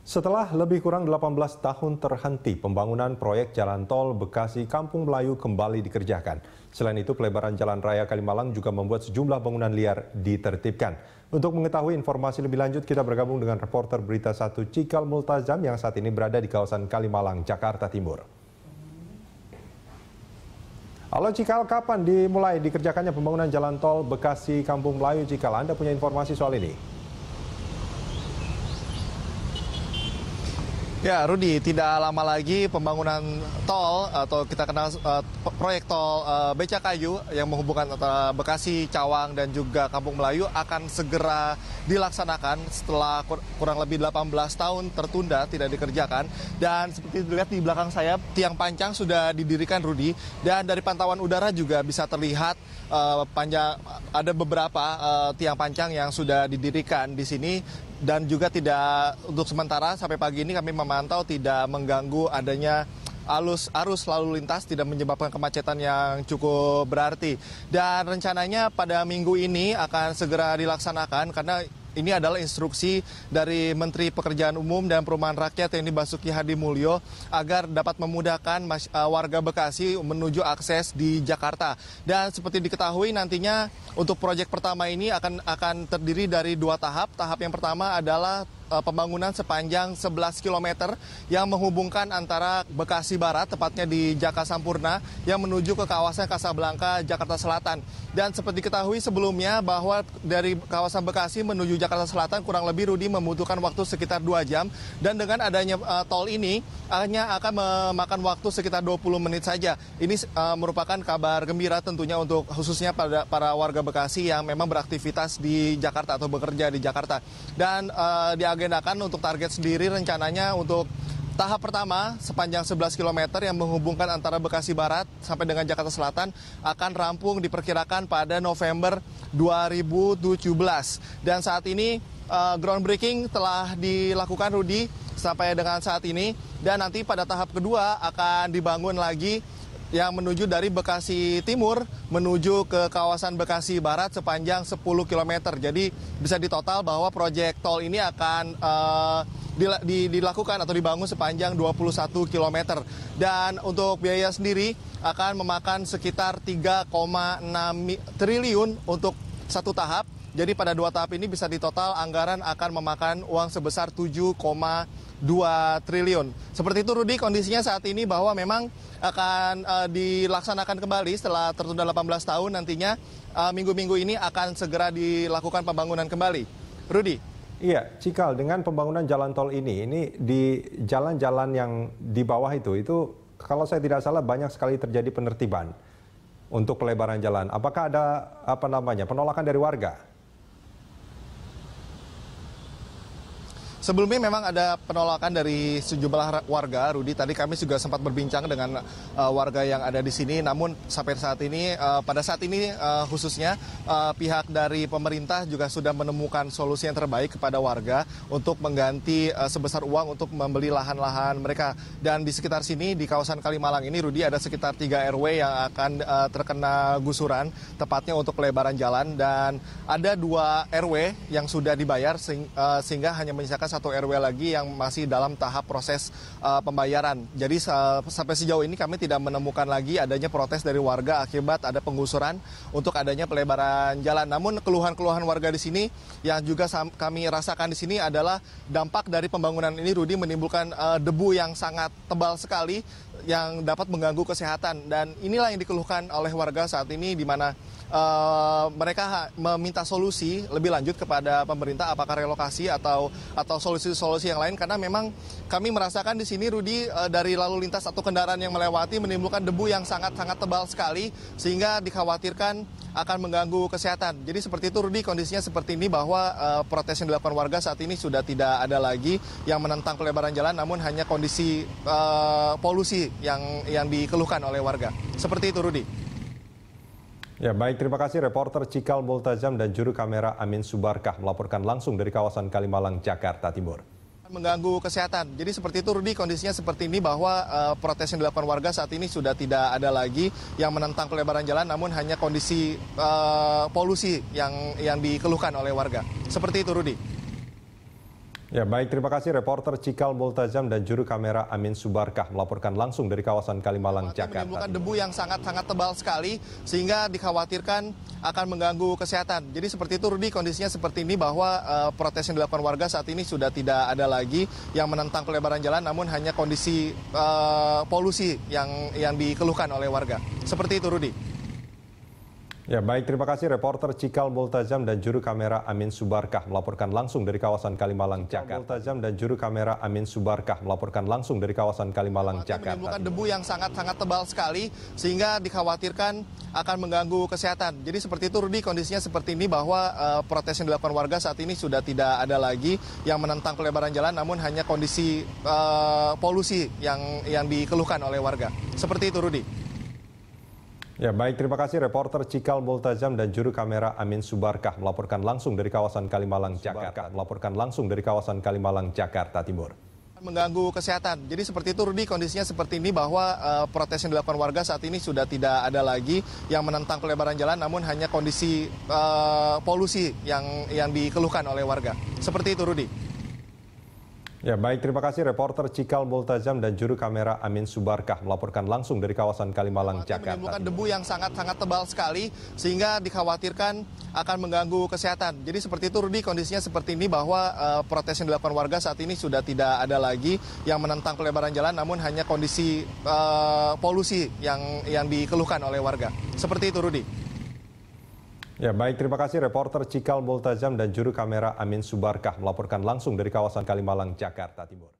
Setelah lebih kurang 18 tahun terhenti, pembangunan proyek jalan tol Bekasi Kampung Melayu kembali dikerjakan. Selain itu, pelebaran Jalan Raya Kalimalang juga membuat sejumlah bangunan liar ditertibkan. Untuk mengetahui informasi lebih lanjut, kita bergabung dengan reporter Berita 1 Cikal Multazam yang saat ini berada di kawasan Kalimalang, Jakarta Timur. Halo Cikal, kapan dimulai dikerjakannya pembangunan jalan tol Bekasi Kampung Melayu Cikal? Anda punya informasi soal ini? Ya, Rudi, tidak lama lagi pembangunan tol atau kita kenal proyek tol Becakayu yang menghubungkan antara Bekasi, Cawang, dan juga Kampung Melayu akan segera dilaksanakan setelah kurang lebih 18 tahun tertunda tidak dikerjakan. Dan seperti dilihat di belakang saya, tiang pancang sudah didirikan, Rudi. Dan dari pantauan udara juga bisa terlihat ada beberapa tiang pancang yang sudah didirikan di sini. Dan juga tidak, untuk sementara sampai pagi ini kami memantau tidak mengganggu adanya arus lalu lintas, tidak menyebabkan kemacetan yang cukup berarti. Dan rencananya pada minggu ini akan segera dilaksanakan karena ini adalah instruksi dari Menteri Pekerjaan Umum dan Perumahan Rakyat Yeni Basuki Hadimulyo agar dapat memudahkan warga Bekasi menuju akses di Jakarta. Dan seperti diketahui nantinya untuk proyek pertama ini akan terdiri dari 2 tahap. Tahap yang pertama adalah pembangunan sepanjang 11 km yang menghubungkan antara Bekasi Barat, tepatnya di Jaka Sampurna, yang menuju ke kawasan Kasablanka, Jakarta Selatan. Dan seperti diketahui sebelumnya bahwa dari kawasan Bekasi menuju Jakarta Selatan kurang lebih, Rudi, membutuhkan waktu sekitar 2 jam. Dan dengan adanya tol ini hanya akan memakan waktu sekitar 20 menit saja. Ini merupakan kabar gembira tentunya untuk khususnya para warga Bekasi yang memang beraktivitas di Jakarta atau bekerja di Jakarta. Dan diagendakan untuk target sendiri rencananya untuk tahap pertama sepanjang 11 km yang menghubungkan antara Bekasi Barat sampai dengan Jakarta Selatan akan rampung diperkirakan pada November 2017. Dan saat ini groundbreaking telah dilakukan, Rudi, sampai dengan saat ini. Dan nanti pada tahap kedua akan dibangun lagi yang menuju dari Bekasi Timur menuju ke kawasan Bekasi Barat sepanjang 10 km. Jadi bisa ditotal bahwa proyek tol ini akan dilakukan atau dibangun sepanjang 21 km. Dan untuk biaya sendiri akan memakan sekitar 3,6 triliun untuk satu tahap. Jadi pada 2 tahap ini bisa ditotal anggaran akan memakan uang sebesar 7,2 triliun. Seperti itu, Rudi, kondisinya saat ini bahwa memang akan dilaksanakan kembali setelah tertunda 18 tahun nantinya. Minggu-minggu ini akan segera dilakukan pembangunan kembali. Rudi. Iya, Cikal, dengan pembangunan jalan tol ini di jalan-jalan yang di bawah itu kalau saya tidak salah banyak sekali terjadi penertiban untuk pelebaran jalan. Apakah ada penolakan dari warga? Sebelumnya memang ada penolakan dari sejumlah warga, Rudi. Tadi kami juga sempat berbincang dengan warga yang ada di sini. Namun sampai saat ini, pada saat ini khususnya pihak dari pemerintah juga sudah menemukan solusi yang terbaik kepada warga untuk mengganti sebesar uang untuk membeli lahan-lahan mereka. Dan di sekitar sini, di kawasan Kalimalang ini, Rudi, ada sekitar 3 RW yang akan terkena gusuran, tepatnya untuk pelebaran jalan. Dan ada 2 RW yang sudah dibayar sehingga hanya menyisakan 1 RW lagi yang masih dalam tahap proses pembayaran. Jadi sampai sejauh ini kami tidak menemukan lagi adanya protes dari warga akibat ada penggusuran untuk adanya pelebaran jalan. Namun keluhan-keluhan warga di sini yang juga kami rasakan di sini adalah dampak dari pembangunan ini, Rudi, menimbulkan debu yang sangat tebal sekali yang dapat mengganggu kesehatan. Dan inilah yang dikeluhkan oleh warga saat ini, di mana mereka meminta solusi lebih lanjut kepada pemerintah, apakah relokasi atau solusi-solusi yang lain, karena memang kami merasakan di sini, Rudi, dari lalu lintas atau kendaraan yang melewati menimbulkan debu yang sangat-sangat tebal sekali sehingga dikhawatirkan akan mengganggu kesehatan. Jadi seperti itu, Rudi, kondisinya seperti ini bahwa protes yang dilakukan warga saat ini sudah tidak ada lagi yang menentang pelebaran jalan, namun hanya kondisi polusi yang dikeluhkan oleh warga. Seperti itu, Rudi. Ya, baik, terima kasih reporter Cikal Multazam dan juru kamera Amin Subarkah melaporkan langsung dari kawasan Kalimalang, Jakarta Timur. Mengganggu kesehatan. Jadi seperti itu, Rudi, kondisinya seperti ini bahwa protes yang dilakukan warga saat ini sudah tidak ada lagi yang menentang pelebaran jalan, namun hanya kondisi polusi yang dikeluhkan oleh warga. Seperti itu, Rudi. Ya, baik, terima kasih reporter Cikal Multazam dan juru kamera Amin Subarkah melaporkan langsung dari kawasan Kalimalang, Jakarta. Menimbulkan debu yang sangat tebal sekali sehingga dikhawatirkan akan mengganggu kesehatan. Jadi seperti itu Rudi, kondisinya seperti ini bahwa protes yang dilakukan warga saat ini sudah tidak ada lagi yang menentang pelebaran jalan, namun hanya kondisi polusi yang dikeluhkan oleh warga. Seperti itu Rudi. Ya, baik, terima kasih reporter Cikal Multazam dan juru kamera Amin Subarkah melaporkan langsung dari kawasan Kalimalang, Jakarta. Multazam dan juru kamera Amin Subarkah melaporkan langsung dari kawasan Kalimalang, Jakarta. Menimbulkan debu yang sangat tebal sekali sehingga dikhawatirkan akan mengganggu kesehatan. Jadi seperti itu Rudi, kondisinya seperti ini bahwa protes yang dilakukan warga saat ini sudah tidak ada lagi yang menentang pelebaran jalan, namun hanya kondisi polusi yang dikeluhkan oleh warga. Seperti itu Rudi. Ya, baik, terima kasih reporter Cikal Multazam dan juru kamera Amin Subarkah melaporkan langsung dari kawasan Kalimalang, Jakarta. Timur. Mengganggu kesehatan. Jadi seperti itu Rudi, kondisinya seperti ini bahwa protes yang dilakukan warga saat ini sudah tidak ada lagi yang menentang pelebaran jalan, namun hanya kondisi polusi yang dikeluhkan oleh warga. Seperti itu Rudi. Ya, baik, terima kasih reporter Cikal Multazam dan juru kamera Amin Subarkah melaporkan langsung dari kawasan Kalimalang, Jakarta. Menimbulkan debu yang sangat tebal sekali sehingga dikhawatirkan akan mengganggu kesehatan. Jadi seperti itu Rudi, kondisinya seperti ini bahwa protes yang dilakukan warga saat ini sudah tidak ada lagi yang menentang pelebaran jalan, namun hanya kondisi polusi yang dikeluhkan oleh warga. Seperti itu Rudi. Ya, baik, terima kasih reporter Cikal Multazam dan juru kamera Amin Subarkah melaporkan langsung dari kawasan Kalimalang, Jakarta Timur.